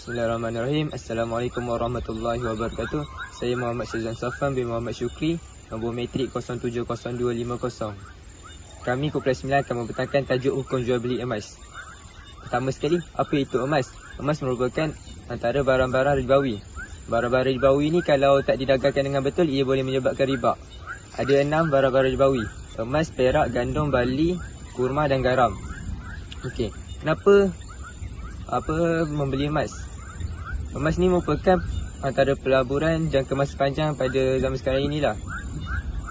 Bismillahirrahmanirrahim. Assalamualaikum warahmatullahi wabarakatuh. Saya Muhammad Syazwan Safan bin Muhammad Syukri, nombor matrik 070250. Kami Koperasi 9 akan membentangkan tajuk hukum jual beli emas. Pertama sekali, apa itu emas? Emas merupakan antara barang-barang ribawi. Barang-barang ribawi ni kalau tak didagangkan dengan betul, ia boleh menyebabkan riba. Ada 6 barang-barang ribawi: emas, perak, gandum, barli, kurma dan garam. Okey, kenapa membeli emas? Emas ni merupakan antara pelaburan jangka masa panjang pada zaman sekarang inilah.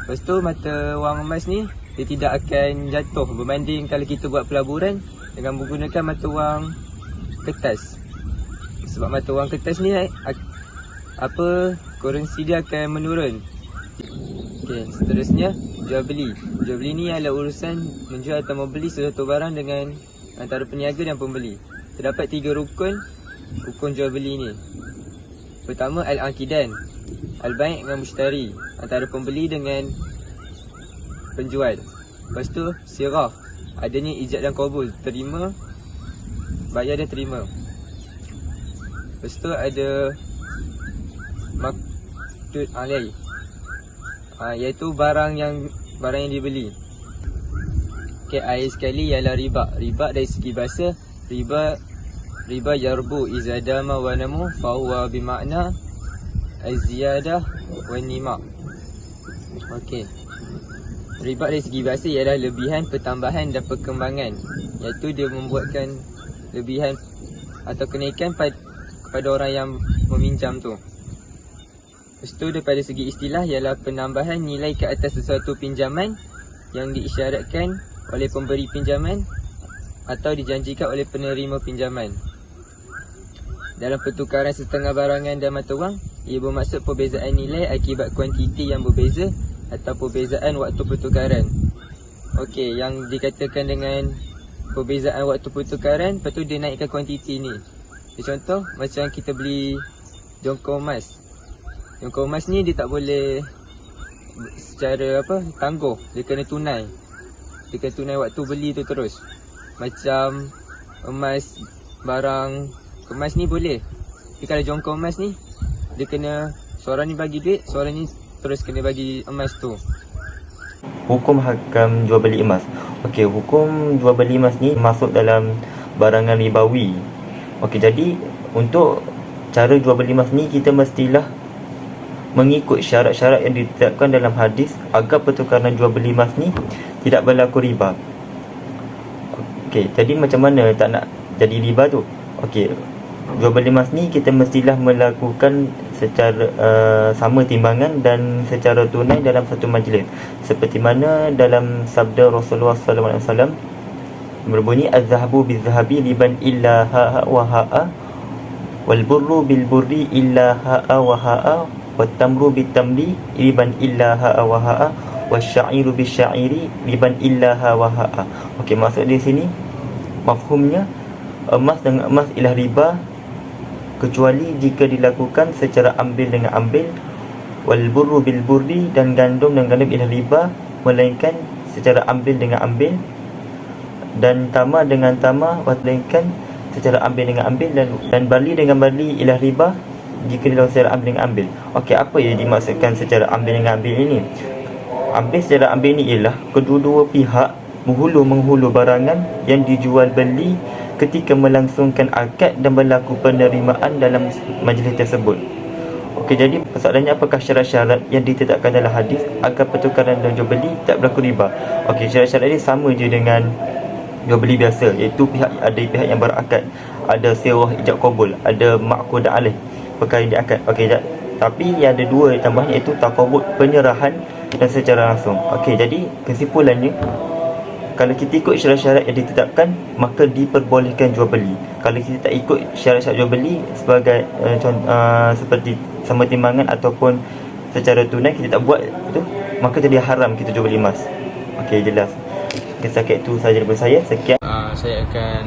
Lepas tu mata wang emas ni dia tidak akan jatuh berbanding kalau kita buat pelaburan dengan menggunakan mata wang kertas. Sebab mata wang kertas ni currency dia akan menurun. Okey, seterusnya jual beli. Jual beli ni adalah urusan menjual atau membeli sesuatu barang dengan antara peniaga dan pembeli. Terdapat 3 rukun jual beli ni. Pertama, al-aqidan, al-bai' dengan mushtari, antara pembeli dengan penjual. Lepas tu sirah, adanya ijab dan qabul, terima, bayar dan terima. Lepas tu ada maqdud alaih, iaitu barang yang dibeli. Okey, akhir sekali ialah riba. Riba dari segi bahasa, riba yarbu izadama wa namu fahuwa bimakna az-ziyadah wa nima. Okey, riba dari segi bahasa ialah lebihan, pertambahan dan perkembangan, iaitu dia membuatkan lebihan atau kenaikan kepada orang yang meminjam tu. Lepas tu daripada segi istilah ialah penambahan nilai ke atas sesuatu pinjaman yang diisyaratkan oleh pemberi pinjaman atau dijanjikan oleh penerima pinjaman. Dalam pertukaran setengah barangan dan mata wang, ia bermaksud perbezaan nilai akibat kuantiti yang berbeza atau perbezaan waktu pertukaran. Okey, yang dikatakan dengan perbezaan waktu pertukaran, lepas tu dia naikkan kuantiti ni. Contoh macam kita beli jongkong emas. Jongkong emas ni dia tak boleh secara tangguh, dia kena tunai. Dia kena tunai waktu beli tu terus. Macam emas, barang emas ni boleh. Tapi kalau jongkong emas ni, dia kena seorang ni bagi duit, seorang ni terus kena bagi emas tu. Hukum hakam jual beli emas. Okey, hukum jual beli emas ni masuk dalam barangan ribawi. Okey, jadi untuk cara jual beli emas ni kita mestilah mengikut syarat-syarat yang ditetapkan dalam hadis agar pertukaran jual beli emas ni tidak berlaku riba. Okey, jadi macam mana tak nak jadi riba tu? Okey, jual beli emas ni kita mestilah melakukan secara sama timbangan dan secara tunai dalam satu majlis. Seperti mana dalam sabda Rasulullah SAW berbunyi, az-zahabu biz-zahabi riban illa ha'a wa ha'a, wal burru bil burri illa ha'a wa ha'a, wat tamru bit tamri riban illa ha'a wa ha'a, wasya'iru bisya'iri riban illa ha'a wa ha'a. Okey, maksud di sini mafhumnya emas dengan emas ialah riba kecuali jika dilakukan secara ambil dengan ambil, wal burru bil burri, dan gandum ialah riba melainkan secara ambil dengan ambil, dan tamar dengan tamar melainkan secara ambil dengan ambil, dan barli dengan barli ialah riba jika dilakukan secara ambil dengan ambil. Okey, apa yang dimaksudkan secara ambil dengan ambil ini? Ambil secara ambil ini ialah kedua-dua pihak menghulu barangan yang dijual beli ketika melangsungkan akad dan berlaku penerimaan dalam majlis tersebut. Okey, jadi persoalannya apakah syarat-syarat yang ditetapkan dalam hadis agar pertukaran dan jual beli tak berlaku riba? Okey, syarat-syarat ini sama je dengan jual beli biasa, iaitu ada pihak yang berakad, ada sirah ijab qabul, ada maqdud alaih, perkara yang diakad. Okey, tapi yang ada 2 tambahan, iaitu taqabud, penyerahan, dan secara langsung. Okey, jadi kesimpulannya, kalau kita ikut syarat-syarat yang ditetapkan, maka diperbolehkan jual beli. Kalau kita tak ikut syarat-syarat jual beli sebagai seperti sama timbangan ataupun secara tunai, kita tak buat itu, maka jadi haram kita jual beli emas. Okey, jelas. Setakat itu sahaja daripada saya. Sekian. Saya akan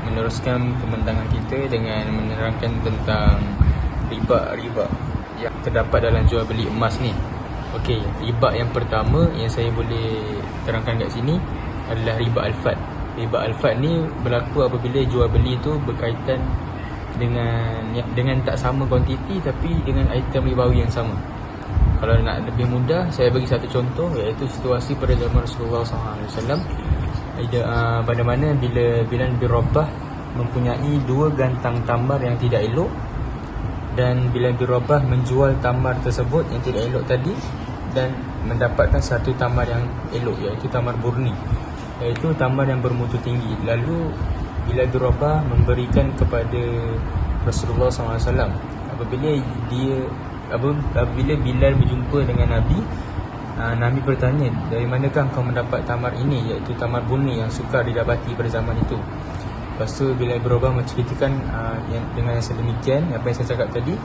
meneruskan pembentangan kita dengan menerangkan tentang riba yang terdapat dalam jual beli emas ni. Okey, riba yang pertama yang saya boleh terangkan kat sini adalah riba al-fad. Riba al-fad ni berlaku apabila jual beli tu berkaitan dengan tak sama kuantiti tapi dengan item ribawi yang sama. Kalau nak lebih mudah, saya bagi satu contoh, iaitu situasi pada zaman Rasulullah SAW. Pada mana bila Bilal bin Rabah mempunyai 2 gantang tamar yang tidak elok, dan Bilal bin Rabah menjual tamar tersebut yang tidak elok tadi dan mendapatkan satu tamar yang elok, iaitu tamar burni, iaitu tamar yang bermutu tinggi. Lalu Bilal bin Rabah memberikan kepada Rasulullah SAW. Apabila Bilal berjumpa dengan Nabi, Nabi bertanya, dari manakah kau mendapat tamar ini, iaitu tamar burni yang sukar didapati pada zaman itu. Lepas tu Bilal bin Rabah menceritakan dengan yang sedemikian, apa yang saya cakap tadi.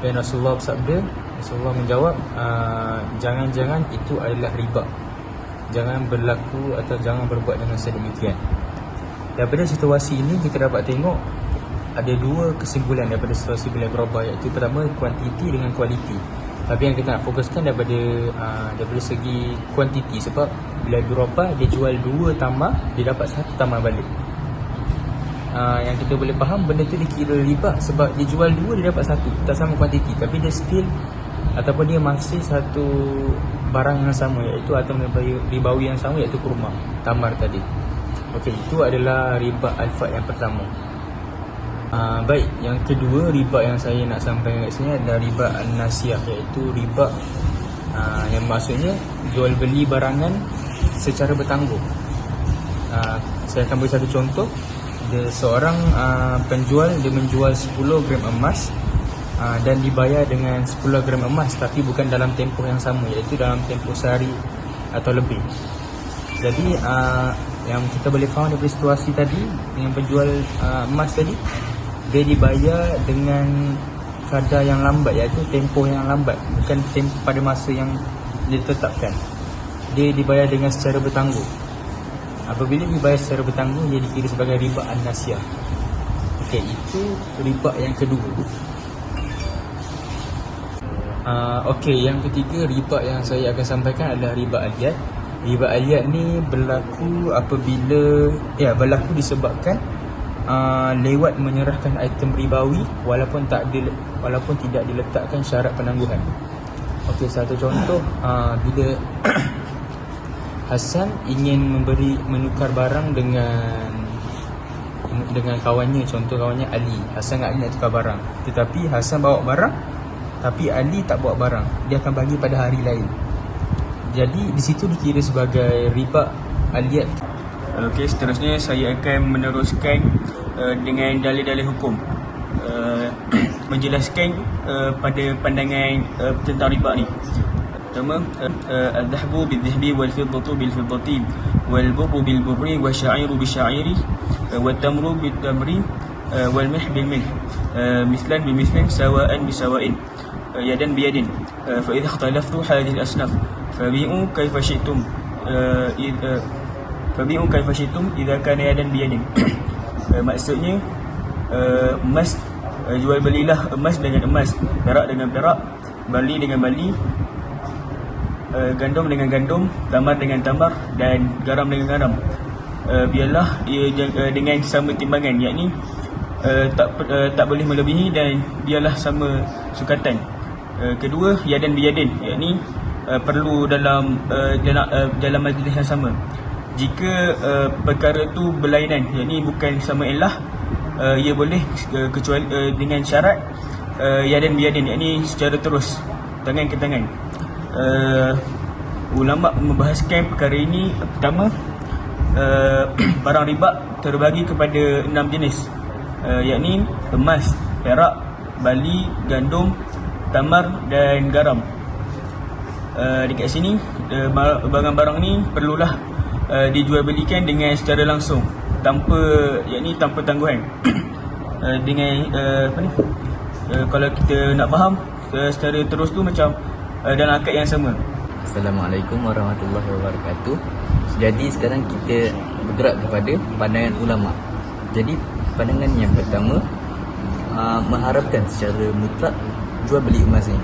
Dan Rasulullah bersabda, Rasulullah menjawab, jangan-jangan itu adalah riba. Jangan berlaku atau jangan berbuat dengan sedemikian. Daripada situasi ini kita dapat tengok ada 2 kesimpulan daripada situasi Bilal bin Rabah, iaitu pertama kuantiti dengan kualiti. Tapi yang kita nak fokuskan daripada segi kuantiti, sebab Bilal bin Rabah dia jual 2 tamar, dia dapat 1 tamar balik. Yang kita boleh faham benda tu dikira riba sebab dia jual 2, dia dapat 1, tak sama kuantiti, tapi dia still ataupun dia masih satu barang yang sama, iaitu atau ribawi yang sama, iaitu kurma, tamar tadi. Okey, itu adalah riba al-fad yang pertama. Baik, yang kedua riba yang saya nak sampaikan kat sini adalah riba an-nasiyah, iaitu riba yang maksudnya jual beli barangan secara bertanggung. Saya akan beri satu contoh. Seorang penjual, dia menjual 10 gram emas dan dibayar dengan 10 gram emas, tapi bukan dalam tempoh yang sama, iaitu dalam tempoh sehari atau lebih. Jadi yang kita boleh faham daripada situasi tadi dengan penjual emas tadi, dia dibayar dengan kadar yang lambat, iaitu tempoh yang lambat, bukan tempoh pada masa yang ditetapkan. Dia dibayar dengan secara bertanggung. Apabila dibayar secara bertanggung, dia dikira sebagai riba an-nasiyah. Okey, itu riba yang kedua. Okey, yang ketiga riba yang saya akan sampaikan adalah riba aliyat. Riba aliyat ni berlaku apabila berlaku disebabkan lewat menyerahkan item ribawi walaupun tidak diletakkan syarat penangguhan. Okey, satu contoh, bila Hasan ingin menukar barang dengan kawannya, contoh kawannya Ali. Hasan dengan Ali nak tukar barang, tetapi Hasan bawa barang tapi Ali tak bawa barang, dia akan bagi pada hari lain. Jadi di situ dikira sebagai riba aliyat. Okey, seterusnya saya akan meneruskan dengan dalil-dalil hukum, menjelaskan pada pandangan tentang riba ni. Pertama, al-dhahbu bil-dhahbi wal-fiddatu bil-fiddati wal-burru bil-burri wasyairu bil-syairi wat-tamru bil-tamri wal-mih bil-mih mislan bil-mislin sawa'an bi-sawa'in yadan biyadin fa idza ikhtalaftu hadhihi al-asnaf fabi'u kayfa syi'tum idza kana yadan biyadin. Maksudnya emas, jual belilah emas dengan emas, perak dengan perak, bali dengan bali, gandum dengan gandum, tamar dengan tamar, dan garam dengan garam. Biarlah ia dengan sama timbangan, yakni tak boleh melebihi, dan biarlah sama sukatan. Kedua, yadan biyadin, yakni perlu dalam majlis yang sama. Jika perkara tu berlainan, yakni bukan sama elah, ia boleh kecuali dengan syarat yadan biyadin, yakni secara terus, tangan ke tangan. Ulama membahaskan perkara ini. Pertama, barang riba terbagi kepada 6 jenis, yakni emas, perak, bali, gandum, tamar dan garam. Dekat sini barang-barang ni perlulah dijual belikan dengan secara langsung, tanpa tangguhan. Dengan kalau kita nak faham secara terus tu macam dalam akad yang sama. Assalamualaikum warahmatullahi wabarakatuh. Jadi sekarang kita bergerak kepada pandangan ulama. Jadi pandangan yang pertama, mengharapkan secara mutlak jual beli emas ni,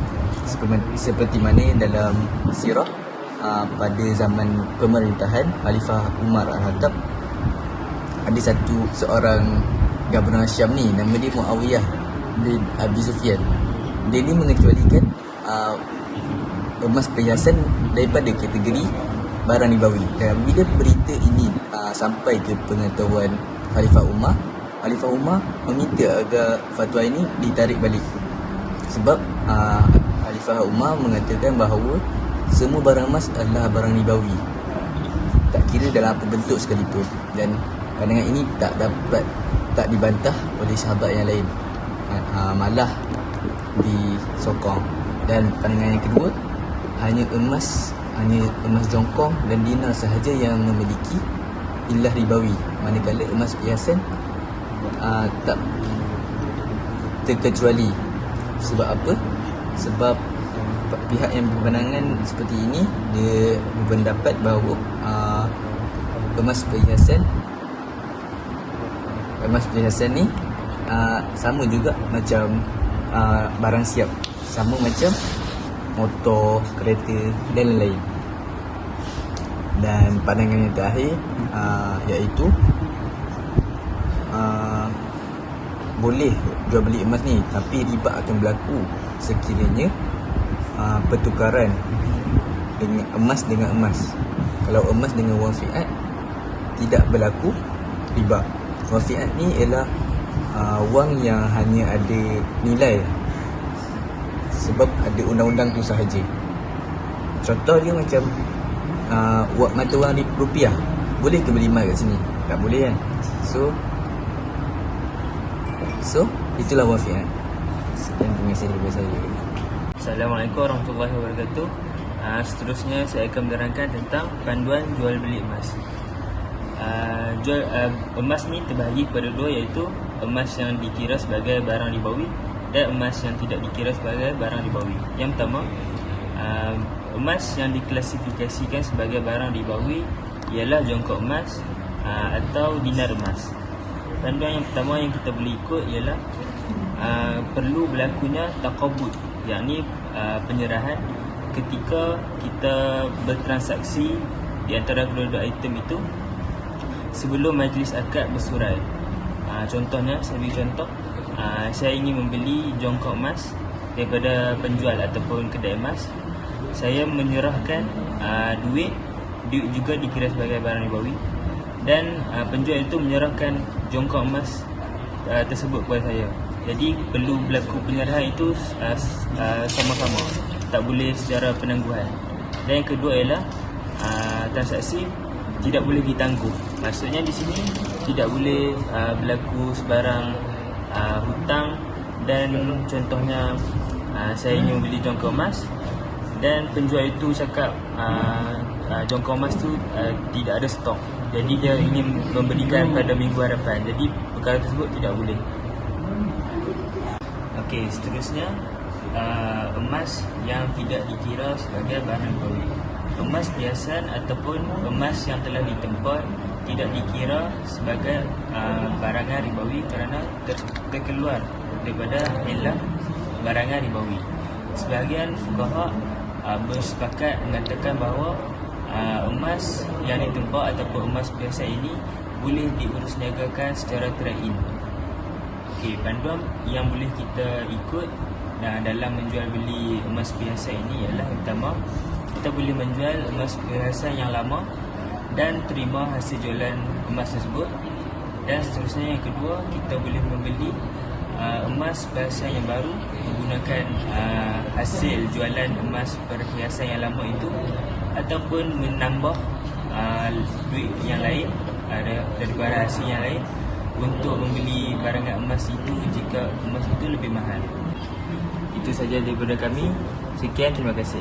seperti mana dalam sirah pada zaman pemerintahan Khalifah Umar Al-Khattab, ada seorang Gubernur Syam ni, nama dia Muawiyah bin Abi Sufyan. Dia ni mengecualikan emas perhiasan daripada kategori barang ribawi. Dan bila berita ini sampai ke pengetahuan Khalifah Umar, Khalifah Umar meminta agar fatwa ini ditarik balik. Sebab Khalifah Umar mengatakan bahawa semua barang emas adalah barang ribawi, tak kira dalam apa bentuk sekalipun. Dan pandangan ini tak dibantah oleh sahabat yang lain, malah disokong. Dan pandangan yang kedua, hanya emas jongkong dan dinar sahaja yang memiliki ilah ribawi, manakala emas perhiasan tak terkecuali. Sebab apa? Sebab pihak yang berpandangan seperti ini, dia berpendapat bahawa emas perhiasan ni sama juga macam barang siap, sama macam motor, kereta dan lain-lain. Dan pandangan yang terakhir iaitu boleh jual beli emas ni, tapi riba akan berlaku sekiranya pertukaran dengan emas dengan emas. Kalau emas dengan wang fiat tidak berlaku riba. Wang fiat ni ialah wang yang hanya ada nilai sebab ada undang-undang tu sahaja. Contoh dia macam mata wang rupiah, boleh ke beli emas kat sini? Tak boleh kan? So itulah wang fiat. Sekian terima kasih daripada saya. Assalamualaikum warahmatullahi wabarakatuh. Seterusnya saya akan menerangkan tentang panduan jual beli emas. Emas ni terbahagi kepada dua, iaitu emas yang dikira sebagai barang ribawi dan emas yang tidak dikira sebagai barang ribawi. Yang pertama, emas yang diklasifikasikan sebagai barang ribawi ialah jongkok emas atau dinar emas. Panduan yang pertama yang kita boleh ikut ialah perlu berlakunya taqabud, yakni penyerahan ketika kita bertransaksi di antara kedua-dua item itu sebelum majlis akad bersurai. Contohnya, saya beri contoh, saya ingin membeli jongkok emas daripada penjual ataupun kedai emas. Saya menyerahkan duit juga dikira sebagai barang ribawi, dan penjual itu menyerahkan jongkok emas tersebut kepada saya. Jadi perlu berlaku penyerahan itu sama-sama, tak boleh secara penangguhan. Dan yang kedua ialah transaksi tidak boleh ditangguh. Maksudnya di sini tidak boleh berlaku sebarang hutang. Dan contohnya, saya ingin membeli jongkok emas dan penjual itu cakap jongkok emas tu tidak ada stok, jadi dia ingin memberikan pada minggu hadapan. Jadi perkara tersebut tidak boleh. Okey, seterusnya emas yang tidak dikira sebagai barang ribawi. Emas perhiasan ataupun emas yang telah ditempa tidak dikira sebagai barangan ribawi kerana terkeluar daripada elah barangan ribawi. Sebahagian fuqaha bersepakat mengatakan bahawa emas yang ditempa ataupun emas biasa ini boleh diurusniagakan secara train. Okey, panduan yang boleh kita ikut dalam menjual beli emas biasa ini ialah, yang pertama, kita boleh menjual emas perhiasan yang lama dan terima hasil jualan emas tersebut. Dan seterusnya, yang kedua, kita boleh membeli emas perhiasan yang baru menggunakan hasil jualan emas perhiasan yang lama itu, ataupun menambah duit yang lain daripada hasil yang lain untuk membeli barangan emas itu jika emas itu lebih mahal. Itu saja daripada kami. Sekian, terima kasih.